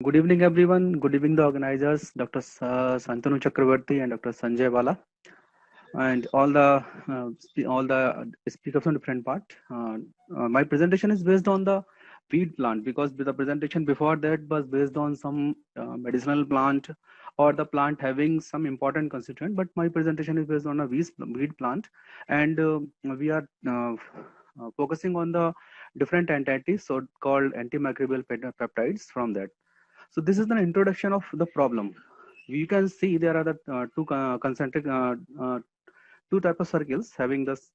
Good evening, everyone. Good evening, the organizers, Dr. Santanu Chakravarti and Dr. Sanjay Bala, and all the speakers from different part. My presentation is based on the weed plant because the presentation before that was based on some medicinal plant or the plant having some important constituent. But my presentation is based on a weed plant, and we are focusing on the different entities, so called antimicrobial peptides from that. So this is the introduction of the problem. You can see there are the two concentric two type of circles having this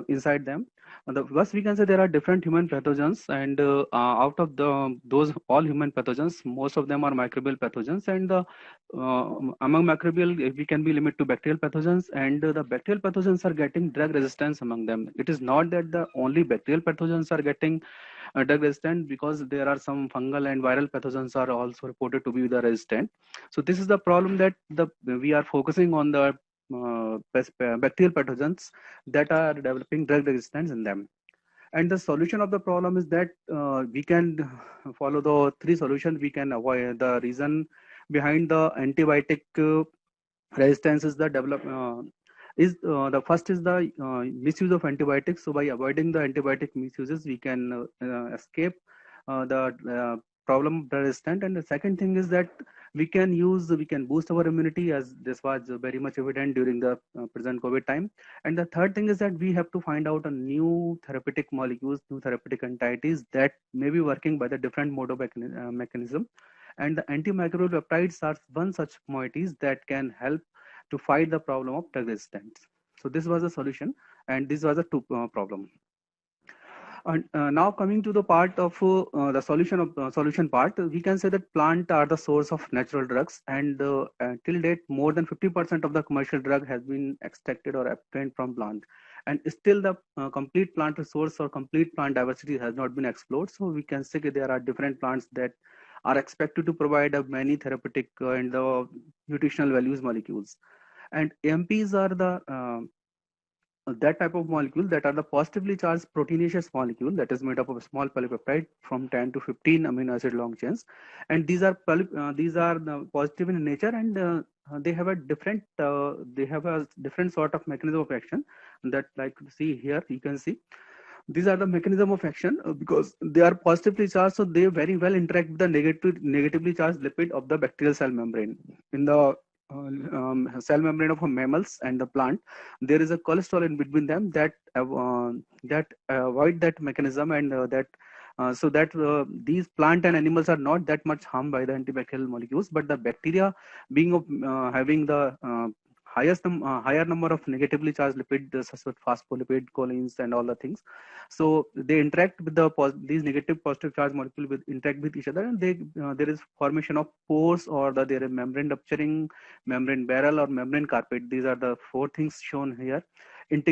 inside them. The first we can say there are different human pathogens, and out of those all human pathogens, most of them are microbial pathogens, and among microbial we can be limited to bacterial pathogens, and the bacterial pathogens are getting drug resistance among them. It is not that the only bacterial pathogens are getting drug resistant, because there are some fungal and viral pathogens are also reported to be the resistant. So this is the problem that we are focusing on the bacterial pathogens that are developing drug resistance in them. And the solution of the problem is that we can follow the three solutions. We can avoid the reason behind the antibiotic resistance is the the first is the misuse of antibiotics. So by avoiding the antibiotic misuses, we can escape the problem of resistance. And the second thing is that we can boost our immunity, as this was very much evident during the present COVID time. And the third thing is that we have to find out a new therapeutic molecules, new therapeutic entities that may be working by the different mode of mechanism. And the antimicrobial peptides are one such moieties that can help to fight the problem of drug resistance. So this was the solution, and this was a two problem. And now coming to the part of the solution part, we can say that plant are the source of natural drugs, and till date more than 50% of the commercial drug has been extracted or obtained from plant, and still the complete plant resource or complete plant diversity has not been explored. So we can say that there are different plants that are expected to provide many therapeutic and nutritional values molecules. And AMPs are the that type of molecule that are the positively charged proteinaceous molecule that is made up of a small polypeptide from 10 to 15 amino acid long chains. And these are positive in nature, and they have a different sort of mechanism of action that, like, see here you can see these are the mechanism of action, because they are positively charged, so they very well interact with the negatively charged lipid of the bacterial cell membrane. In the cell membrane of mammals and the plant, there is a cholesterol in between them that avoid that mechanism, and that so that these plant and animals are not that much harmed by the antibacterial molecules, but the bacteria being of having the higher number of negatively charged lipids such as phospholipid, choline, and all the things. So they interact with these negative positive charge molecule interact with each other, and there is formation of pores, or there is membrane rupturing, membrane barrel, or membrane carpet. These are the four things shown here. They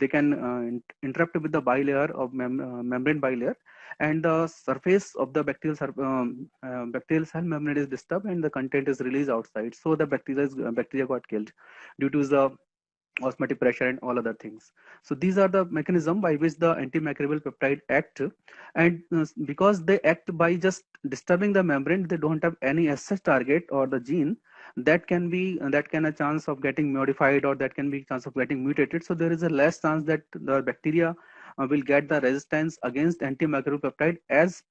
can interrupt with the bilayer of membrane bilayer, and the surface of the bacterial cell membrane is disturbed, and the content is released outside. So the bacteria got killed due to the osmotic pressure and all other things. So these are the mechanism by which the antimicrobial peptide act, and because they act by just disturbing the membrane, they don't have any access target or the gene that can a chance of getting modified, or that can be chance of getting mutated. So there is a less chance that the bacteria will get the resistance against antimicrobial peptide as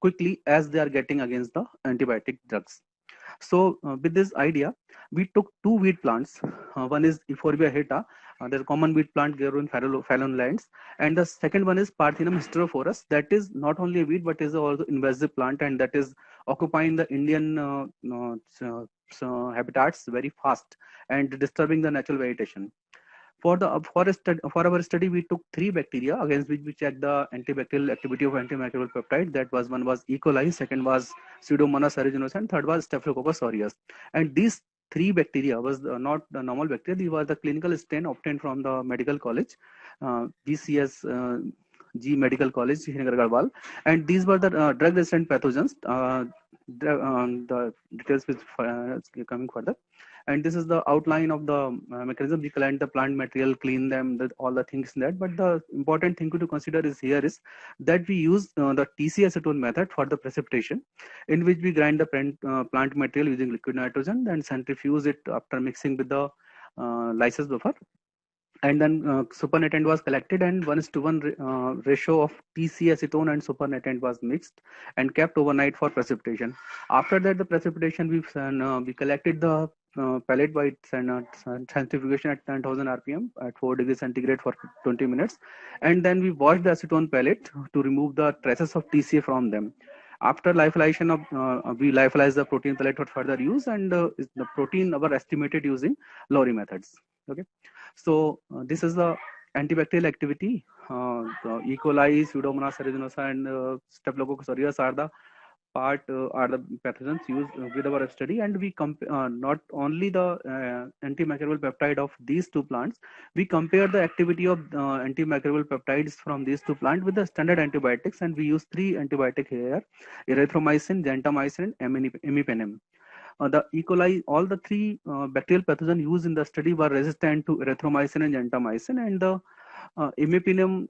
quickly as they are getting against the antibiotic drugs. So with this idea, we took two weed plants. One is Euphorbia heta, the common weed plant grown in Fallon lands, and the second one is Parthenum hysterophorus. That is not only a weed but is also invasive plant, and that is occupying the Indian habitats very fast and disturbing the natural vegetation. For our study, we took three bacteria against which we checked the antibacterial activity of antimicrobial peptide. That was one was E. coli, second was Pseudomonas aeruginosa, and third was Staphylococcus aureus. And these three bacteria was not the normal bacteria. These were the clinical strain obtained from the medical college, GCS. G Medical College, Srinagar Garhwal, and these were the drug resistant pathogens. the details is coming further. And this is the outline of the mechanism. We collect the plant material, clean them, all the things in that. But the important thing to consider is here is that we use the TC acetone method for the precipitation, in which we grind the plant material using liquid nitrogen and centrifuge it after mixing with the lysis buffer. And then supernatant was collected, and 1:1 ratio of TC acetone and supernatant was mixed and kept overnight for precipitation. After that, the precipitation we collected the pellet by centrifugation at 10,000 rpm at 4 degrees centigrade for 20 minutes, and then we washed the acetone pellet to remove the traces of TCA from them. After lyophilization we lyophilize the protein pellet for further use, and the protein our estimated using Lowry methods. Okay. So this is the antibacterial activity. The E. coli, Pseudomonas aeruginosa, and Staphylococcus aureus are the pathogens used with our study, and we not only the antimicrobial peptide of these two plants, we compare the activity of antimicrobial peptides from these two plants with the standard antibiotics, and we use 3 antibiotic here: erythromycin, gentamicin, and imipenem. The E. coli, all the 3 bacterial pathogens used in the study were resistant to erythromycin and gentamicin, and the imipenem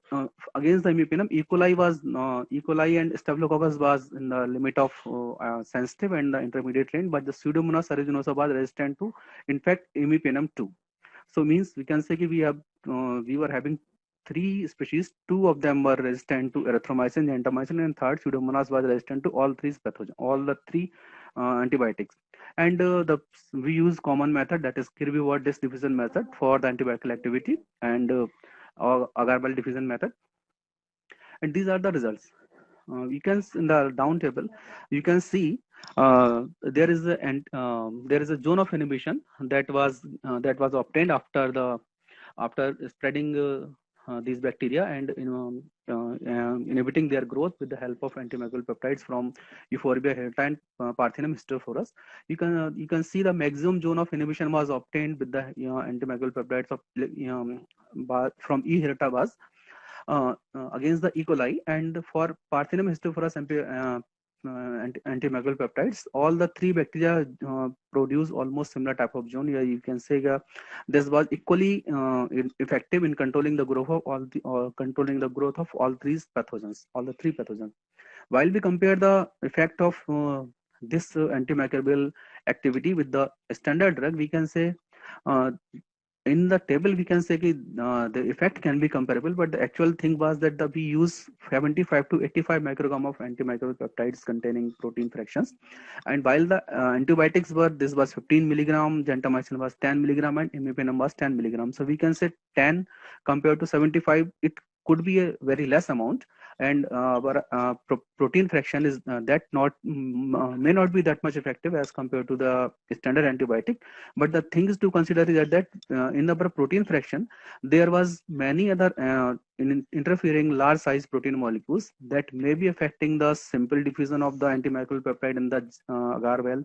against the imipenem, E. coli and Staphylococcus was in the limit of sensitive and the intermediate range, but the Pseudomonas aeruginosa was resistant to, in fact, imipenem too. So means we can say we were having 3 species, 2 of them were resistant to erythromycin, gentamicin, and third Pseudomonas was resistant to all 3 pathogens, all the 3 antibiotics. And we use common method, that is Kirby-Watt diffusion method for the antibacterial activity, and agar-Bell diffusion method. And these are the results. You can in the down table, you can see there is a zone of inhibition that was obtained after spreading these bacteria and inhibiting their growth with the help of antimicrobial peptides from Euphorbia hirta and Parthenium histophorus. You can see the maximum zone of inhibition was obtained with the antimicrobial peptides of from E. hirta was against the E. coli, and for Parthenium histophorus antimicrobial peptides, all the 3 bacteria produce almost similar type of zone. Here you can say this was equally effective in controlling the growth of all the 3 pathogens. While we compare the effect of this antimicrobial activity with the standard drug, we can say in the table we can say the effect can be comparable, but the actual thing was that we use 75 to 85 microgram of antimicrobial peptides containing protein fractions, and while the antibiotics this was 15 milligram, gentamicin was 10 milligram, and imipenem was 10 milligram. So we can say 10 compared to 75, it could be a very less amount, and our protein fraction is may not be that much effective as compared to the standard antibiotic. But the things to consider is that in our protein fraction, there was many other interfering large size protein molecules that may be affecting the simple diffusion of the antimicrobial peptide in the agar well,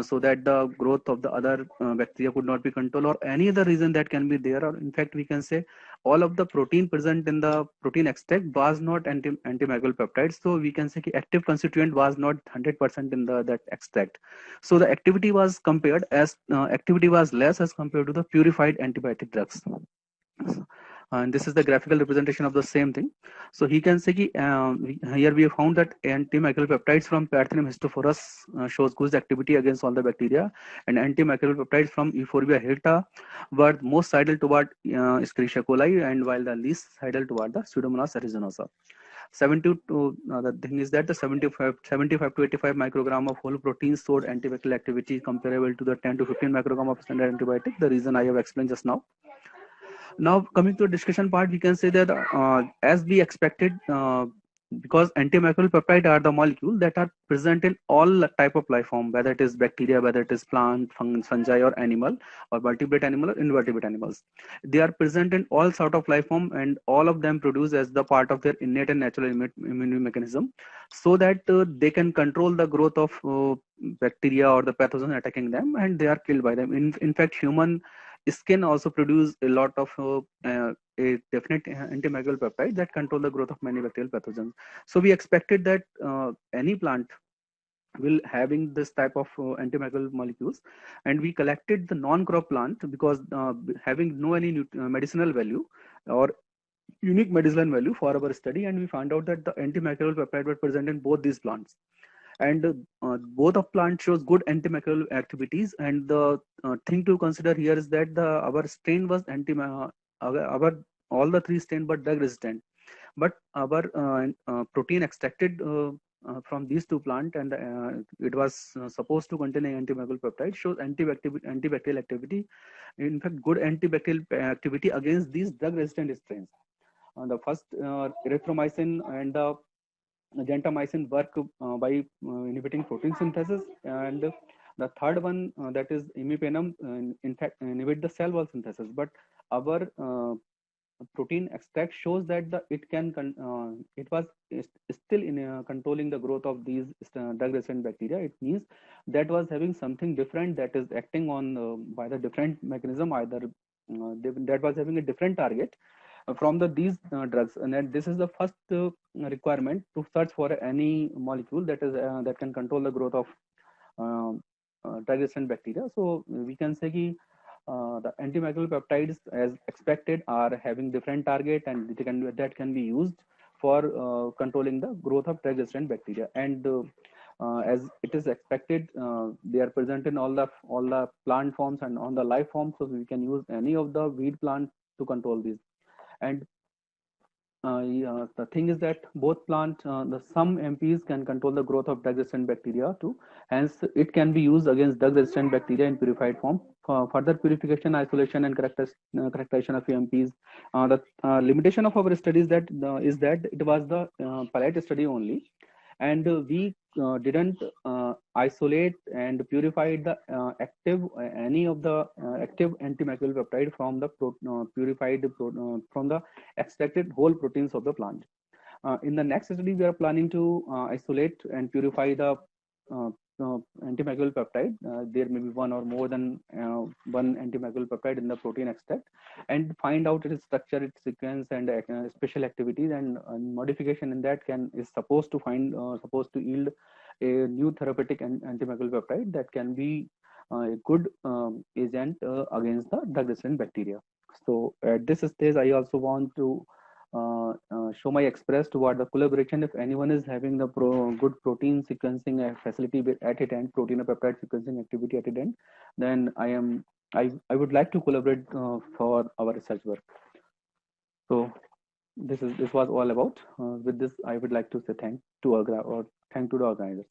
so that the growth of the other bacteria could not be controlled, or any other reason that can be there. Or in fact, we can say all of the protein present in the protein extract was not antimicrobial peptides. So we can say active constituent was not 100% in that extract. So the activity was activity was less as compared to the purified antibiotic drugs. And this is the graphical representation of the same thing. So he can say here we have found that antimicrobial peptides from Parthenium histophorus shows good activity against all the bacteria, and antimicrobial peptides from Euphorbia hirta were most sidal toward Escherichia coli, and while the least sidal toward the Pseudomonas aeruginosa. The thing is that the 75 to 85 microgram of whole protein showed antibacterial activity comparable to the 10 to 15 microgram of standard antibiotic. The reason I have explained just now. Now coming to the discussion part, we can say that as we expected, because antimicrobial peptide are the molecule that are present in all type of life form, whether it is bacteria, whether it is plant, fungi, or animal, or vertebrate animal, or invertebrate animals. They are present in all sort of life form, and all of them produce as the part of their innate and natural immune mechanism, so that they can control the growth of bacteria or the pathogen attacking them, and they are killed by them. In fact, human skin also produce a lot of a definite antimicrobial peptide that control the growth of many bacterial pathogens. So we expected that any plant will having this type of antimicrobial molecules, and we collected the non-crop plant because having no any medicinal value or unique medicinal value for our study, and we found out that the antimicrobial peptide were present in both these plants, and both of plant shows good antimicrobial activities. And the thing to consider here is that our strain was our all the three strain were drug resistant, but our protein extracted from these two plant, and it was supposed to contain an antimicrobial peptide, shows antibacterial activity, in fact good antibacterial activity against these drug resistant strains. The first erythromycin and the gentamicin work by inhibiting protein synthesis, and the third one that is imipenem in fact inhibit the cell wall synthesis. But our protein extract shows that it can it was still in controlling the growth of these drug resistant bacteria. It means that was having something different that is acting on by the different mechanism, either that was having a different target from these drugs. And then this is the first requirement to search for any molecule that is that can control the growth of drug resistant bacteria. So we can say ki, the antimicrobial peptides as expected are having different target, and that can be used for controlling the growth of drug resistant bacteria. And as it is expected, they are present in all the plant forms and on the life forms, so we can use any of the weed plant to control these. And yeah, the thing is that both plant, some MPs can control the growth of drug-resistant bacteria too. Hence, it can be used against drug-resistant bacteria in purified form. For further purification, isolation, and characterization of MPs. The limitation of our studies is that it was the pilot study only, and we didn't isolate and purify the active any of the active antimicrobial peptide from the from the extracted whole proteins of the plant. In the next study, we are planning to isolate and purify the antimicrobial peptide. There may be one or more than one antimicrobial peptide in the protein extract, and find out its structure, its sequence, and special activities, and modification in that is supposed to yield a new therapeutic antimicrobial peptide that can be a good agent against the drug-resistant bacteria. So at this stage, I also want to show my express toward the collaboration. If anyone is having the good protein sequencing facility at it and protein or peptide sequencing activity at it end, then I would like to collaborate for our research work. So this was all about. With this, I would like to say thank to the organizers.